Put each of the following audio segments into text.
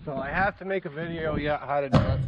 So I have to make a video yet how to do it.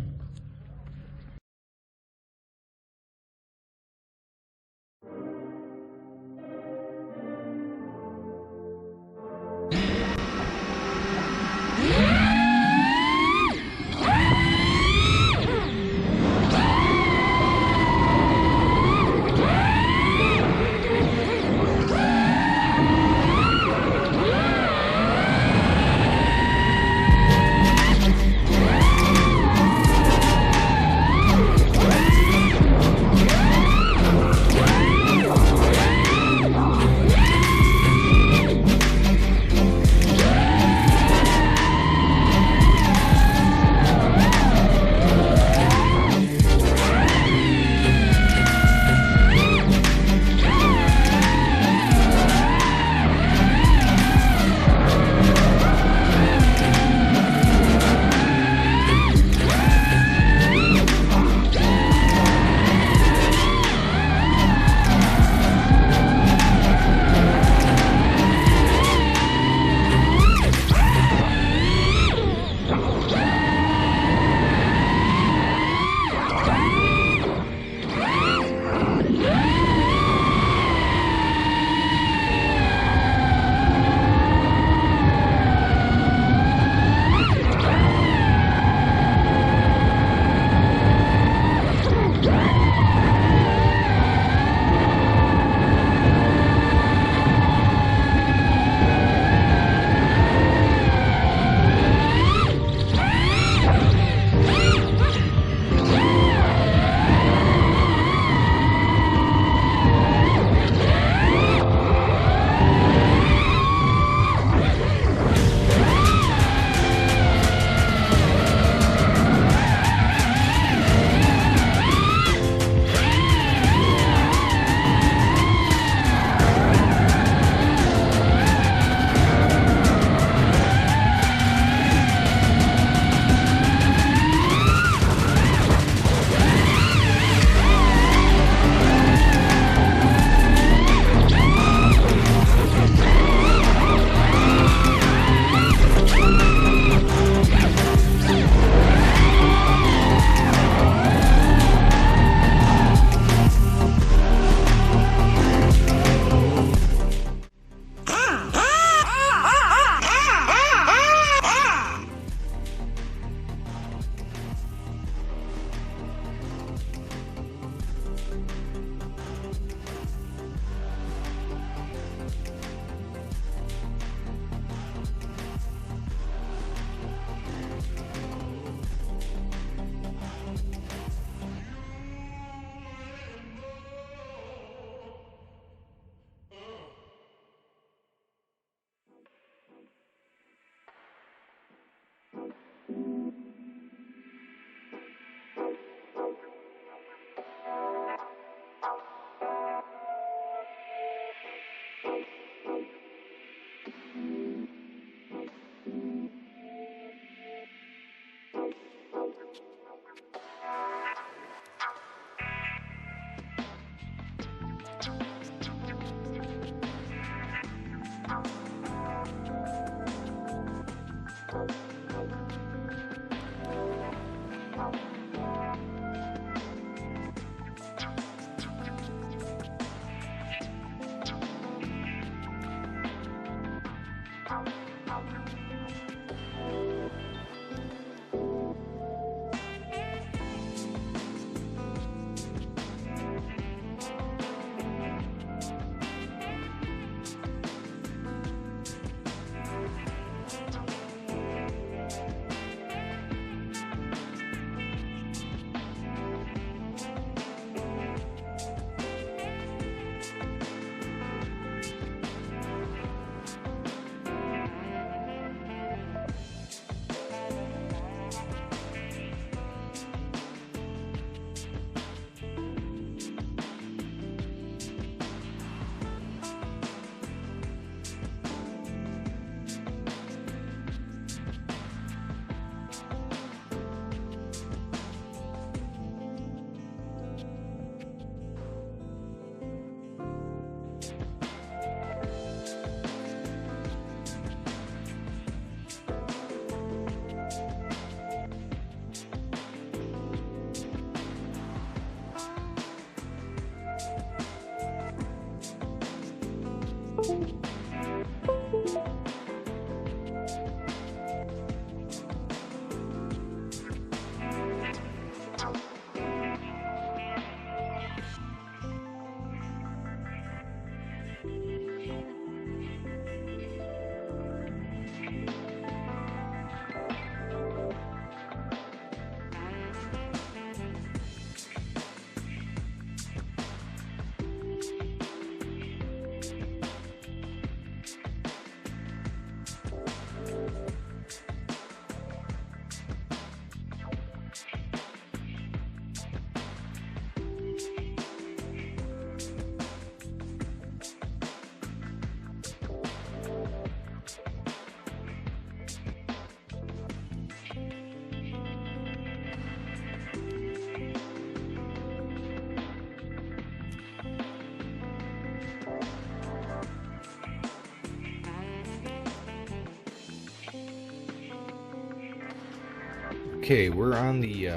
Okay, we're on the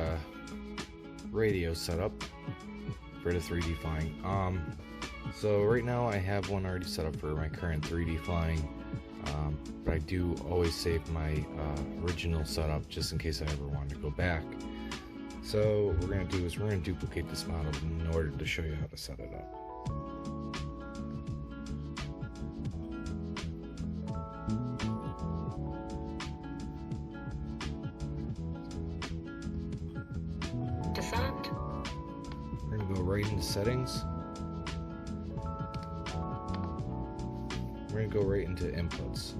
radio setup for the 3D flying. So right now I have one already set up for my current 3D flying, but I do always save my original setup just in case I ever want to go back. So what we're going to do is we're going to duplicate this model in order to show you how to set it up. We're going to go right into settings. We're going to go right into inputs.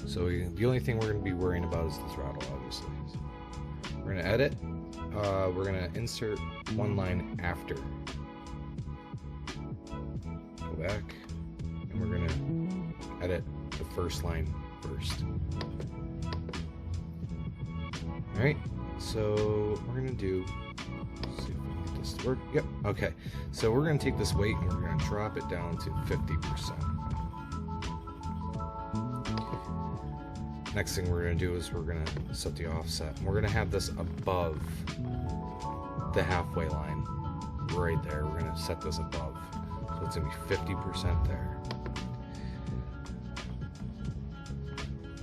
So the only thing we're going to be worrying about is the throttle, obviously. We're going to edit. We're going to insert one line after. Go back. And we're going to edit the first line first. Alright, so we're going to do... Let's see if we can get this to work. Yep, okay. So we're going to take this weight and we're going to drop it down to 50%. Next thing we're going to do is we're going to set the offset. And we're going to have this above the halfway line. Right there. We're going to set this above. So it's going to be 50% there.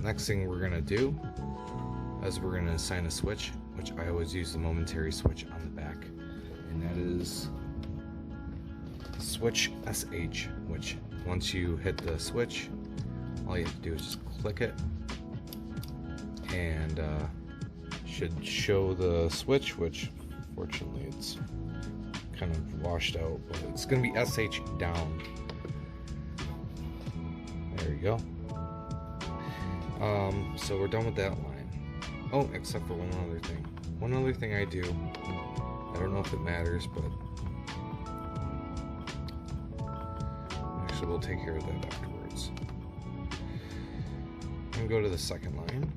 Next thing we're going to do is we're going to assign a switch, which I always use the momentary switch on the back. And that is switch SH, which once you hit the switch, all you have to do is just click it. And should show the switch, which fortunately it's kind of washed out, but it's going to be SH down. There you go. So we're done with that line. Oh, except for one other thing. One other thing I do, I don't know if it matters, but actually we'll take care of that afterwards. I'm going to go to the second line.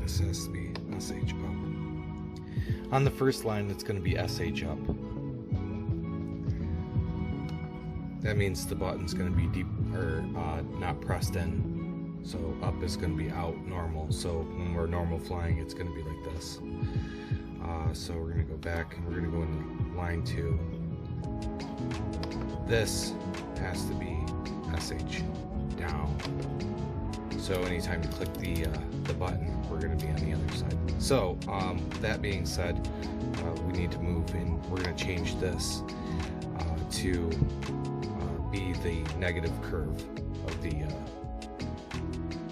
This has to be SH up. On the first line, it's going to be SH up. That means the button's going to be deep or not pressed in. So up is going to be out normal. So when we're normal flying, it's going to be like this. So we're going to go back and we're going to go into line 2. This has to be SH down. So anytime you click the button, we're going to be on the other side. So that being said, we need to move in. We're going to change this to be the negative curve of the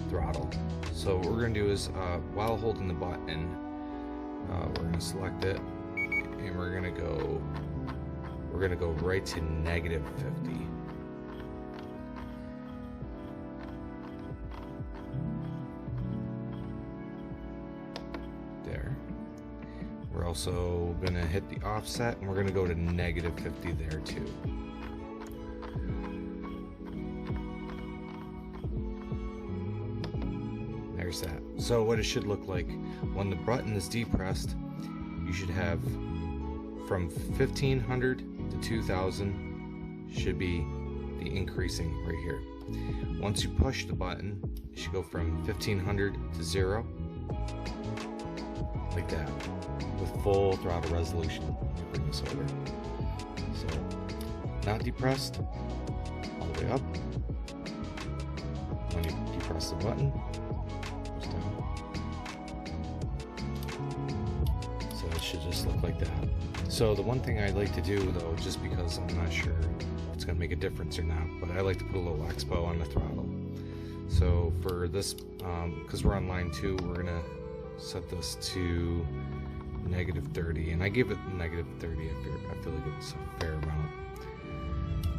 throttle. So what we're going to do is while holding the button, we're going to select it, and we're going to go right to negative 50. We're also going to hit the offset, and we're going to go to negative 50 there too. There's that. So what it should look like when the button is depressed, you should have from 1500 to 2000 should be the increasing right here. Once you push the button, it should go from 1500 to 0, like that, with full throttle resolution. Let me bring this over. So, not depressed, all the way up. When you depress the button, it goes down. So it should just look like that. So the one thing I like to do though, just because I'm not sure if it's going to make a difference or not, but I like to put a little expo on the throttle. So for this, because we're on line 2, we're going to set this to negative 30, and I give it negative 30. I feel like it's a fair amount.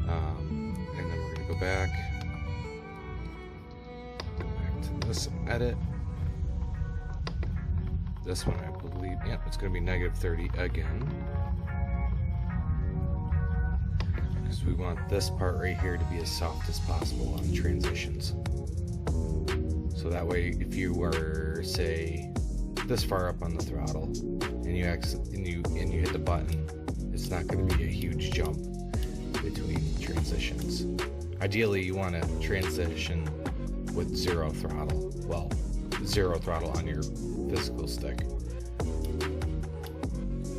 And then we're going to go back to this edit. This one, I believe, yep, it's going to be -30 again. Because we want this part right here to be as soft as possible on transitions. So that way, if you were, say, this far up on the throttle, and you hit the button, it's not going to be a huge jump between transitions. Ideally, you want to transition with 0 throttle. Well, 0 throttle on your physical stick.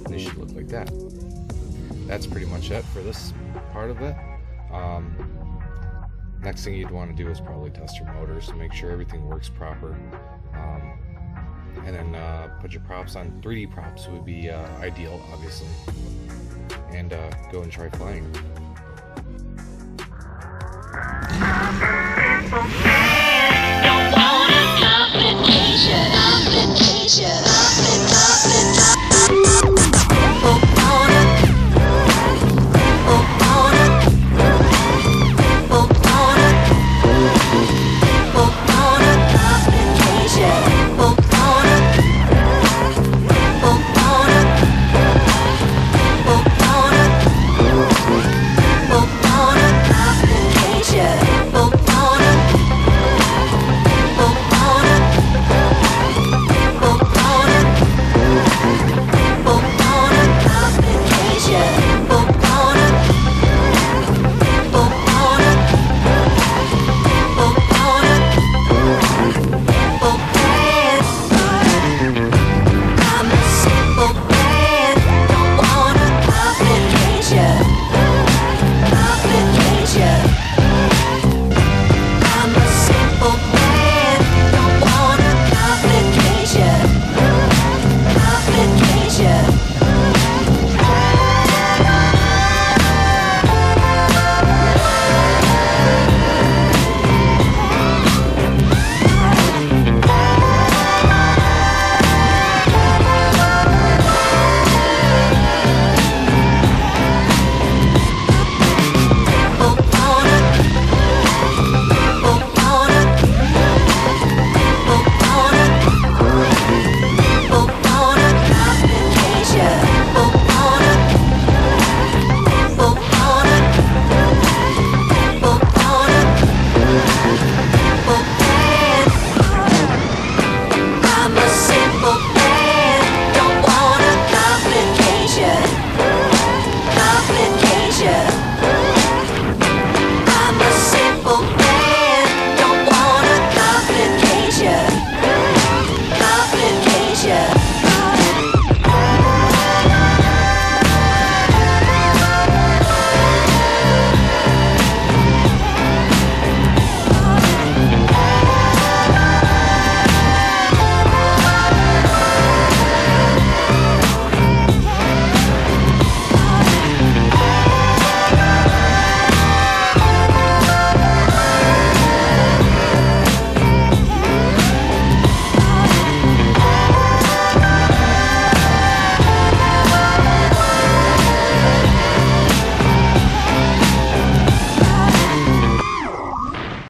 And it should look like that. That's pretty much it for this part of it. Next thing you'd want to do is probably test your motors to make sure everything works proper. And then put your props on. 3D props would be ideal, obviously. And go and try flying.